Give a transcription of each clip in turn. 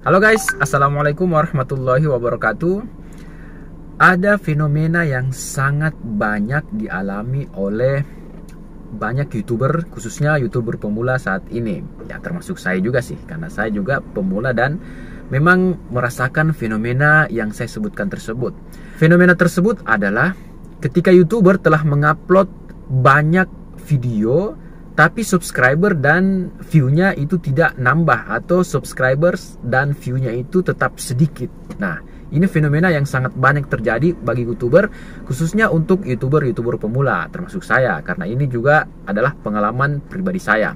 Halo guys, assalamualaikum warahmatullahi wabarakatuh. Ada fenomena yang sangat banyak dialami oleh banyak youtuber, khususnya youtuber pemula saat ini. Ya termasuk saya juga sih, karena saya juga pemula dan memang merasakan fenomena yang saya sebutkan tersebut. Fenomena tersebut adalah ketika youtuber telah mengupload banyak video, tapi subscriber dan view-nya itu tidak nambah, atau subscribers dan view-nya itu tetap sedikit. Nah, ini fenomena yang sangat banyak terjadi bagi youtuber, khususnya untuk youtuber pemula, termasuk saya, karena ini juga adalah pengalaman pribadi saya.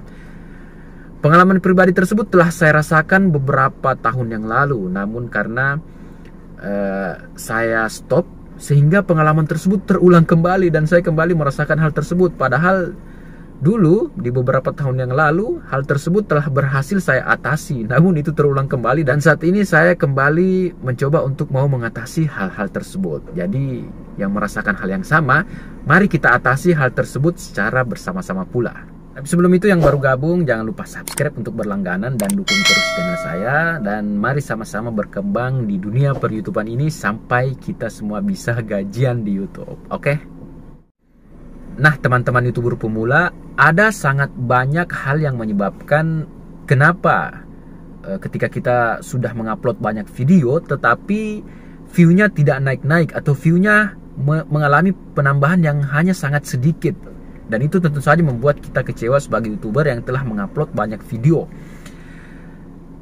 Pengalaman pribadi tersebut telah saya rasakan beberapa tahun yang lalu, namun karena saya stop, sehingga pengalaman tersebut terulang kembali dan saya kembali merasakan hal tersebut. Padahal dulu, di beberapa tahun yang lalu, hal tersebut telah berhasil saya atasi. Namun itu terulang kembali dan saat ini saya kembali mencoba untuk mau mengatasi hal-hal tersebut. Jadi, yang merasakan hal yang sama, mari kita atasi hal tersebut secara bersama-sama pula. Tapi sebelum itu, yang baru gabung, jangan lupa subscribe untuk berlangganan dan dukung terus channel saya. Dan mari sama-sama berkembang di dunia per-YouTubean ini sampai kita semua bisa gajian di YouTube. Oke? Nah, teman-teman youtuber pemula, ada sangat banyak hal yang menyebabkan kenapa ketika kita sudah mengupload banyak video tetapi view-nya tidak naik-naik, atau view-nya mengalami penambahan yang hanya sangat sedikit. Dan itu tentu saja membuat kita kecewa sebagai youtuber yang telah mengupload banyak video.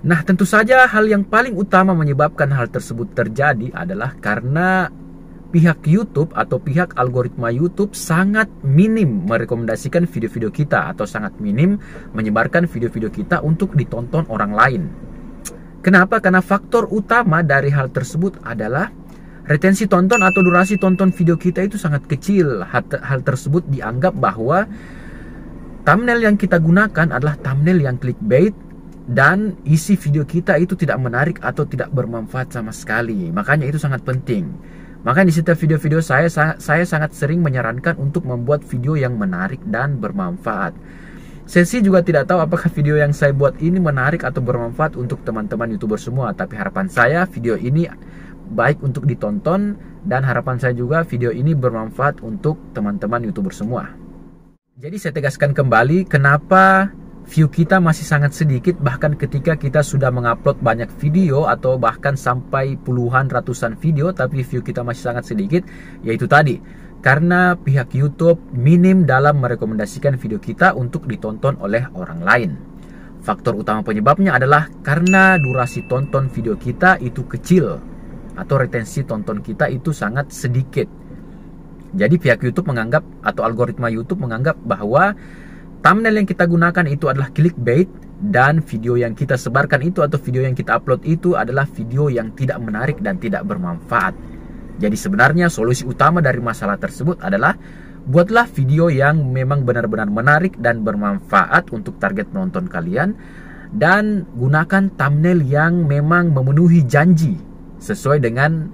Nah, tentu saja hal yang paling utama menyebabkan hal tersebut terjadi adalah karena pihak YouTube atau pihak algoritma YouTube sangat minim merekomendasikan video-video kita, atau sangat minim menyebarkan video-video kita untuk ditonton orang lain. Kenapa? Karena faktor utama dari hal tersebut adalah retensi tonton atau durasi tonton video kita itu sangat kecil. Hal tersebut dianggap bahwa thumbnail yang kita gunakan adalah thumbnail yang clickbait dan isi video kita itu tidak menarik atau tidak bermanfaat sama sekali. Makanya itu sangat penting. Makanya di setiap video-video saya sangat sering menyarankan untuk membuat video yang menarik dan bermanfaat. Saya juga tidak tahu apakah video yang saya buat ini menarik atau bermanfaat untuk teman-teman youtuber semua. Tapi harapan saya video ini baik untuk ditonton, dan harapan saya juga video ini bermanfaat untuk teman-teman youtuber semua. Jadi saya tegaskan kembali kenapa view kita masih sangat sedikit, bahkan ketika kita sudah mengupload banyak video atau bahkan sampai puluhan ratusan video tapi view kita masih sangat sedikit. Yaitu tadi, karena pihak YouTube minim dalam merekomendasikan video kita untuk ditonton oleh orang lain. Faktor utama penyebabnya adalah karena durasi tonton video kita itu kecil, atau retensi tonton kita itu sangat sedikit. Jadi pihak YouTube menganggap, atau algoritma YouTube menganggap bahwa thumbnail yang kita gunakan itu adalah clickbait, dan video yang kita sebarkan itu atau video yang kita upload itu adalah video yang tidak menarik dan tidak bermanfaat. Jadi sebenarnya solusi utama dari masalah tersebut adalah buatlah video yang memang benar-benar menarik dan bermanfaat untuk target penonton kalian, dan gunakan thumbnail yang memang memenuhi janji sesuai dengan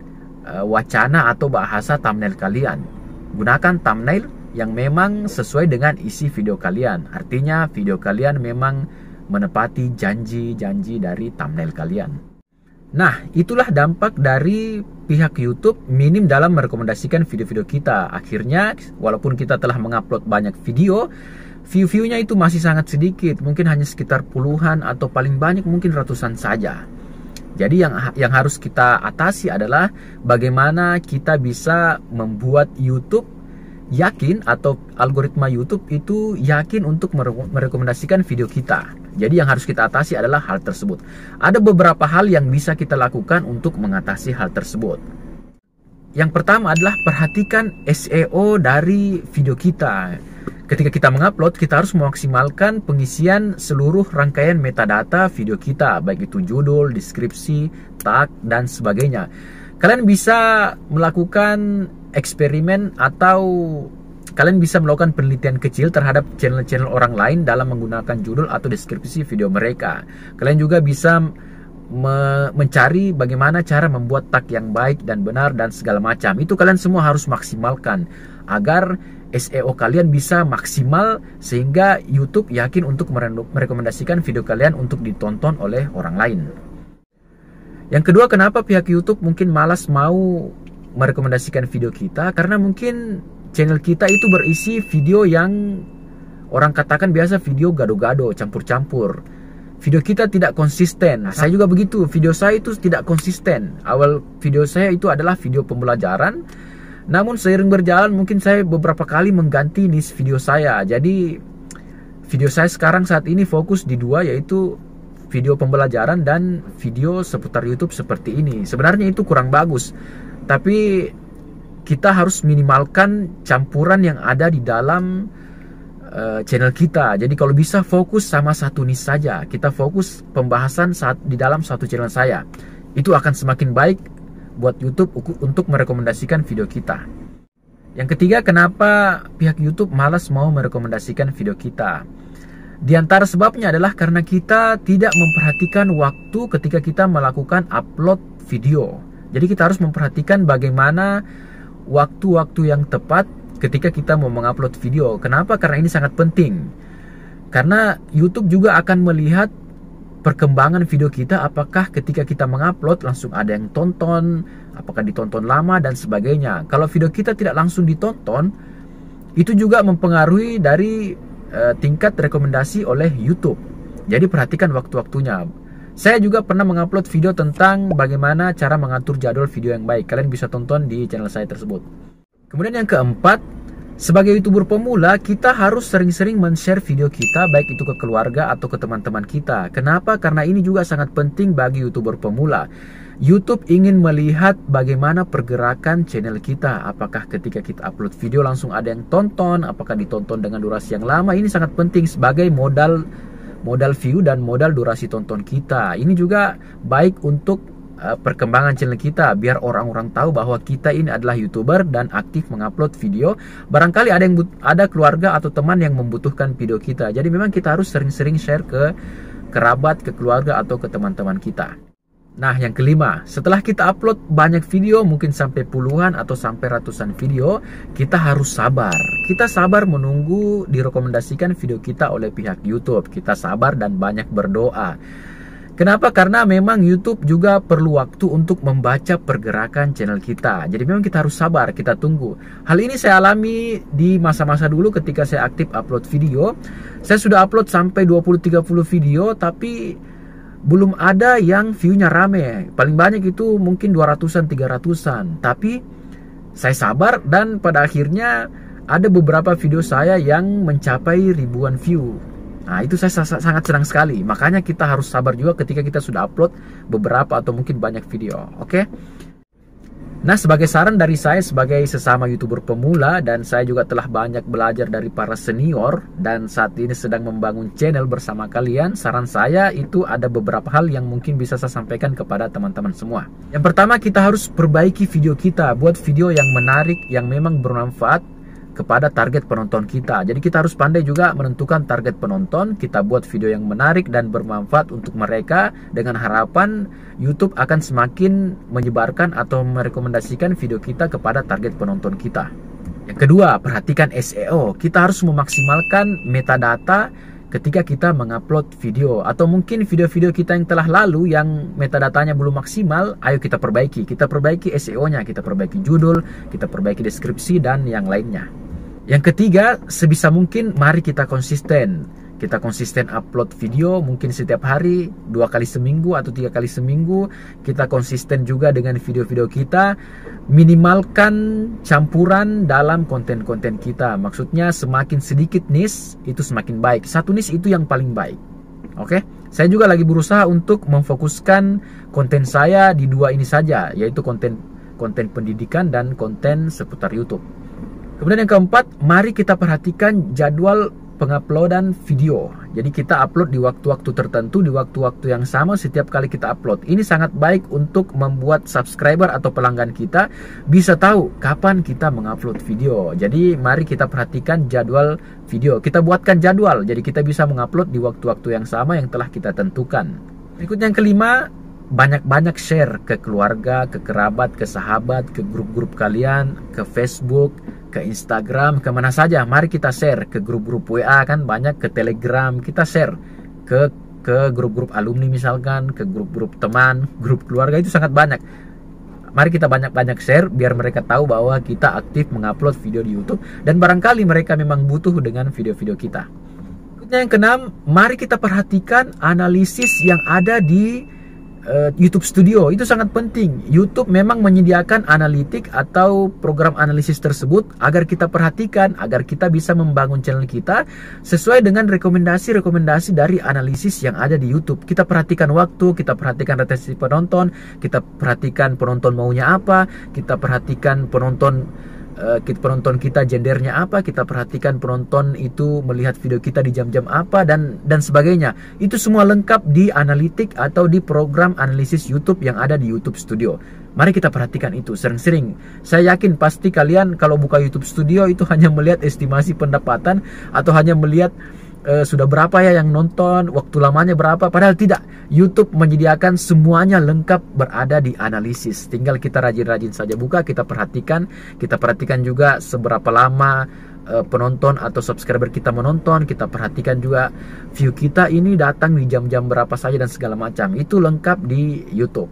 wacana atau bahasa thumbnail kalian. Gunakan thumbnail yang memang sesuai dengan isi video kalian. Artinya video kalian memang menepati janji-janji dari thumbnail kalian. Nah, itulah dampak dari pihak YouTube minim dalam merekomendasikan video-video kita. Akhirnya, walaupun kita telah mengupload banyak video, view-viewnya itu masih sangat sedikit. Mungkin hanya sekitar puluhan, atau paling banyak mungkin ratusan saja. Jadi yang harus kita atasi adalah bagaimana kita bisa membuat YouTube yakin, atau algoritma YouTube itu yakin untuk merekomendasikan video kita. Jadi yang harus kita atasi adalah hal tersebut. Ada beberapa hal yang bisa kita lakukan untuk mengatasi hal tersebut. Yang pertama adalah perhatikan SEO dari video kita. Ketika kita mengupload, kita harus memaksimalkan pengisian seluruh rangkaian metadata video kita, baik itu judul, deskripsi, tag, dan sebagainya. Kalian bisa melakukan eksperimen, atau kalian bisa melakukan penelitian kecil terhadap channel-channel orang lain dalam menggunakan judul atau deskripsi video mereka. Kalian juga bisa mencari bagaimana cara membuat tag yang baik dan benar dan segala macam. Itu kalian semua harus maksimalkan agar SEO kalian bisa maksimal, sehingga YouTube yakin untuk merekomendasikan video kalian untuk ditonton oleh orang lain. Yang kedua, kenapa pihak YouTube mungkin malas mau merekomendasikan video kita? Karena mungkin channel kita itu berisi video yang orang katakan biasa video gado-gado, campur-campur. Video kita tidak konsisten. Saya juga begitu, video saya itu tidak konsisten. Awal video saya itu adalah video pembelajaran, namun seiring berjalan mungkin saya beberapa kali mengganti niche video saya. Jadi video saya sekarang saat ini fokus di dua, yaitu video pembelajaran dan video seputar YouTube seperti ini. Sebenarnya itu kurang bagus, tapi kita harus minimalkan campuran yang ada di dalam channel kita. Jadi kalau bisa fokus sama satu niche saja. Kita fokus pembahasan di dalam satu channel saya. Itu akan semakin baik buat YouTube untuk merekomendasikan video kita. Yang ketiga, kenapa pihak YouTube malas mau merekomendasikan video kita? Di antara sebabnya adalah karena kita tidak memperhatikan waktu ketika kita melakukan upload video. Jadi kita harus memperhatikan bagaimana waktu-waktu yang tepat ketika kita mau mengupload video. Kenapa? Karena ini sangat penting. Karena YouTube juga akan melihat perkembangan video kita, apakah ketika kita mengupload langsung ada yang tonton, apakah ditonton lama dan sebagainya. Kalau video kita tidak langsung ditonton, itu juga mempengaruhi dari tingkat rekomendasi oleh YouTube. Jadi perhatikan waktu-waktunya. Saya juga pernah mengupload video tentang bagaimana cara mengatur jadwal video yang baik. Kalian bisa tonton di channel saya tersebut. Kemudian yang keempat, sebagai YouTuber pemula, kita harus sering-sering men-share video kita, baik itu ke keluarga atau ke teman-teman kita. Kenapa? Karena ini juga sangat penting bagi YouTuber pemula. YouTube ingin melihat bagaimana pergerakan channel kita. Apakah ketika kita upload video langsung ada yang tonton, apakah ditonton dengan durasi yang lama. Ini sangat penting sebagai modal view dan modal durasi tonton kita. Ini juga baik untuk perkembangan channel kita, biar orang-orang tahu bahwa kita ini adalah YouTuber dan aktif mengupload video. Barangkali ada keluarga atau teman yang membutuhkan video kita. Jadi memang kita harus sering-sering share ke kerabat, ke keluarga atau ke teman-teman kita. Nah, yang kelima, setelah kita upload banyak video, mungkin sampai puluhan atau sampai ratusan video, kita harus sabar. Kita sabar menunggu direkomendasikan video kita oleh pihak YouTube. Kita sabar dan banyak berdoa. Kenapa? Karena memang YouTube juga perlu waktu untuk membaca pergerakan channel kita. Jadi memang kita harus sabar, kita tunggu. Hal ini saya alami di masa-masa dulu ketika saya aktif upload video. Saya sudah upload sampai 20-30 video, tapi belum ada yang view-nya rame. Paling banyak itu mungkin 200-an, 300-an. Tapi saya sabar dan pada akhirnya ada beberapa video saya yang mencapai ribuan view. Nah, itu saya sangat senang sekali. Makanya kita harus sabar juga ketika kita sudah upload beberapa atau mungkin banyak video. Oke? Nah, sebagai saran dari saya sebagai sesama YouTuber pemula, dan saya juga telah banyak belajar dari para senior dan saat ini sedang membangun channel bersama kalian, saran saya itu ada beberapa hal yang mungkin bisa saya sampaikan kepada teman-teman semua. Yang pertama, kita harus perbaiki video kita, buat video yang menarik, yang memang bermanfaat kepada target penonton kita. Jadi kita harus pandai juga menentukan target penonton. Kita buat video yang menarik dan bermanfaat untuk mereka, dengan harapan YouTube akan semakin menyebarkan atau merekomendasikan video kita kepada target penonton kita. Yang kedua, perhatikan SEO. Kita harus memaksimalkan metadata ketika kita mengupload video, atau mungkin video-video kita yang telah lalu yang metadatanya belum maksimal, ayo kita perbaiki. Kita perbaiki SEO-nya, kita perbaiki judul, kita perbaiki deskripsi dan yang lainnya. Yang ketiga, sebisa mungkin mari kita konsisten. Kita konsisten upload video mungkin setiap hari, 2 kali seminggu atau 3 kali seminggu. Kita konsisten juga dengan video-video kita. Minimalkan campuran dalam konten-konten kita. Maksudnya semakin sedikit niche itu semakin baik. Satu niche itu yang paling baik. Oke? Saya juga lagi berusaha untuk memfokuskan konten saya di dua ini saja, yaitu konten pendidikan dan konten seputar YouTube. Kemudian yang keempat, mari kita perhatikan jadwal penguploadan video. Jadi kita upload di waktu-waktu tertentu, di waktu-waktu yang sama setiap kali kita upload. Ini sangat baik untuk membuat subscriber atau pelanggan kita bisa tahu kapan kita mengupload video. Jadi mari kita perhatikan jadwal video. Kita buatkan jadwal, jadi kita bisa mengupload di waktu-waktu yang sama yang telah kita tentukan. Berikutnya yang kelima, banyak-banyak share ke keluarga, ke kerabat, ke sahabat, ke grup-grup kalian, ke Facebook, ke Instagram, kemana saja. Mari kita share ke grup-grup WA, kan banyak, ke Telegram. Kita share ke ke grup-grup alumni misalkan, ke grup-grup teman, grup keluarga, itu sangat banyak. Mari kita banyak-banyak share biar mereka tahu bahwa kita aktif mengupload video di YouTube dan barangkali mereka memang butuh dengan video-video kita. Yang keenam, mari kita perhatikan analisis yang ada di YouTube Studio. Itu sangat penting. YouTube memang menyediakan analitik atau program analisis tersebut agar kita perhatikan, agar kita bisa membangun channel kita sesuai dengan rekomendasi-rekomendasi dari analisis yang ada di YouTube. Kita perhatikan waktu, kita perhatikan retensi penonton, kita perhatikan penonton maunya apa, kita perhatikan penonton kita gendernya apa, kita perhatikan penonton itu melihat video kita di jam-jam apa, dan sebagainya. Itu semua lengkap di analitik atau di program analisis YouTube yang ada di YouTube Studio. Mari kita perhatikan itu sering-sering. Saya yakin pasti kalian kalau buka YouTube Studio itu hanya melihat estimasi pendapatan atau hanya melihat sudah berapa ya yang nonton, waktu lamanya berapa. Padahal tidak, YouTube menyediakan semuanya lengkap berada di analisis. Tinggal kita rajin-rajin saja buka, kita perhatikan juga seberapa lama penonton atau subscriber kita menonton. Kita perhatikan juga view kita ini datang di jam-jam berapa saja dan segala macam. Itu lengkap di YouTube.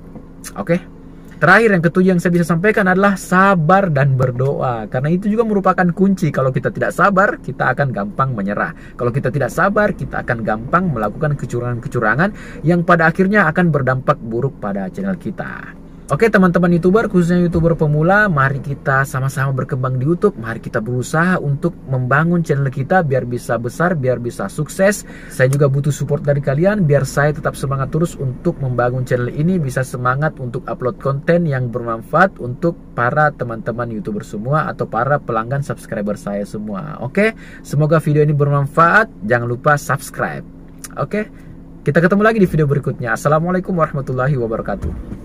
Oke? Terakhir, yang ketujuh yang saya bisa sampaikan adalah sabar dan berdoa. Karena itu juga merupakan kunci. Kalau kita tidak sabar, kita akan gampang menyerah. Kalau kita tidak sabar, kita akan gampang melakukan kecurangan-kecurangan yang pada akhirnya akan berdampak buruk pada channel kita. Oke teman-teman YouTuber, khususnya YouTuber pemula, mari kita sama-sama berkembang di YouTube. Mari kita berusaha untuk membangun channel kita biar bisa besar, biar bisa sukses. Saya juga butuh support dari kalian biar saya tetap semangat terus untuk membangun channel ini, bisa semangat untuk upload konten yang bermanfaat untuk para teman-teman YouTuber semua atau para pelanggan subscriber saya semua. Oke, semoga video ini bermanfaat. Jangan lupa subscribe. Oke, kita ketemu lagi di video berikutnya. Assalamualaikum warahmatullahi wabarakatuh.